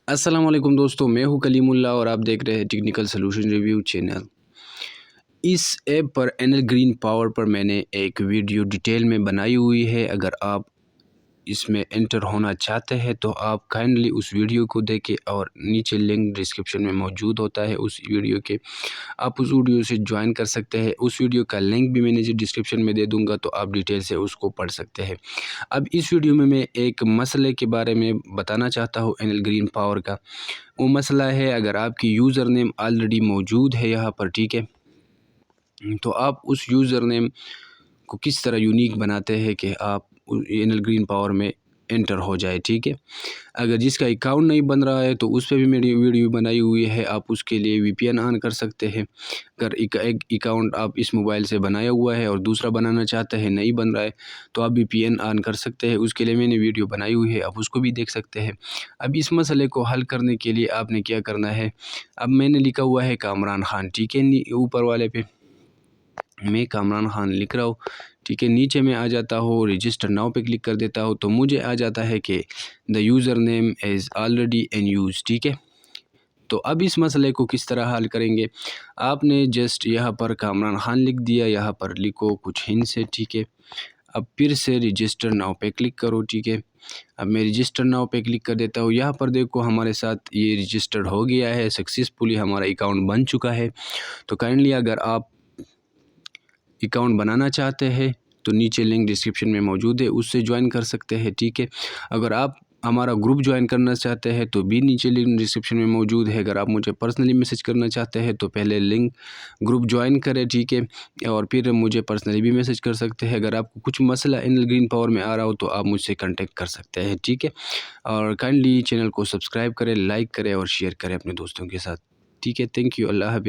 अस्सलाम वालेकुम दोस्तों, मैं हूं कलीमुल्लाह और आप देख रहे हैं टेक्निकल सॉल्यूशन रिव्यू चैनल। इस ऐप पर एनएल ग्रीन पावर पर मैंने एक वीडियो डिटेल में बनाई हुई है। अगर आप इसमें एंटर होना चाहते हैं तो आप काइंडली उस वीडियो को देखें और नीचे लिंक डिस्क्रिप्शन में मौजूद होता है उस वीडियो के, आप उस वीडियो से ज्वाइन कर सकते हैं। उस वीडियो का लिंक भी मैंने जो डिस्क्रिप्शन में दे दूंगा तो आप डिटेल से उसको पढ़ सकते हैं। अब इस वीडियो में मैं एक मसले के बारे में बताना चाहता हूँ एनएल ग्रीन पावर का। वो मसला है, अगर आपकी यूज़र नेम ऑलरेडी मौजूद है यहाँ पर, ठीक है, तो आप उस यूज़र नेम को किस तरह यूनिक बनाते हैं कि आप एनएल ग्रीन पावर में एंटर हो जाए, ठीक है। अगर जिसका अकाउंट नहीं बन रहा है तो उस पर भी मेरी वीडियो बनाई हुई है। आप उसके लिए वीपीएन ऑन कर सकते हैं। अगर एक अकाउंट आप इस मोबाइल से बनाया हुआ है और दूसरा बनाना चाहते हैं, नहीं बन रहा है, तो आप वीपीएन ऑन कर सकते हैं। उसके लिए मैंने वीडियो बनाई हुई है, आप उसको भी देख सकते हैं। अब इस मसले को हल करने के लिए आपने क्या करना है, अब मैंने लिखा हुआ है कामरान खान, ठीक है, ऊपर वाले पे मैं कामरान खान लिख रहा हूँ, ठीक है। नीचे में आ जाता हूँ, रजिस्टर नाउ पे क्लिक कर देता हूँ तो मुझे आ जाता है कि the user name is already in use, ठीक है। तो अब इस मसले को किस तरह हल करेंगे, आपने जस्ट यहाँ पर कामरान खान लिख दिया, यहाँ पर लिखो कुछ हिंस है, ठीक है। अब फिर से रजिस्टर नाउ पे क्लिक करो, ठीक है। अब मैं रजिस्टर नाउ पे क्लिक कर देता हूँ। यहाँ पर देखो हमारे साथ ये रजिस्टर्ड हो गया है, सक्सेसफुली हमारा अकाउंट बन चुका है। तो काइंडली अगर आप अकाउंट बनाना चाहते हैं तो नीचे लिंक डिस्क्रिप्शन में मौजूद है, उससे ज्वाइन कर सकते हैं, ठीक है। अगर आप हमारा ग्रुप ज्वाइन करना चाहते हैं तो भी नीचे लिंक डिस्क्रिप्शन में मौजूद है। अगर आप मुझे पर्सनली मैसेज करना चाहते हैं तो पहले लिंक ग्रुप ज्वाइन करें, ठीक है, और फिर मुझे पर्सनली भी मैसेज कर सकते हैं। अगर आपको कुछ मसला एनएल ग्रीन पावर में आ रहा हो तो आप मुझसे कांटेक्ट कर सकते हैं, ठीक है। और काइंडली चैनल को सब्सक्राइब करें, लाइक करें और शेयर करें अपने दोस्तों के साथ, ठीक है। थैंक यू, अल्लाह हाफ़िज़।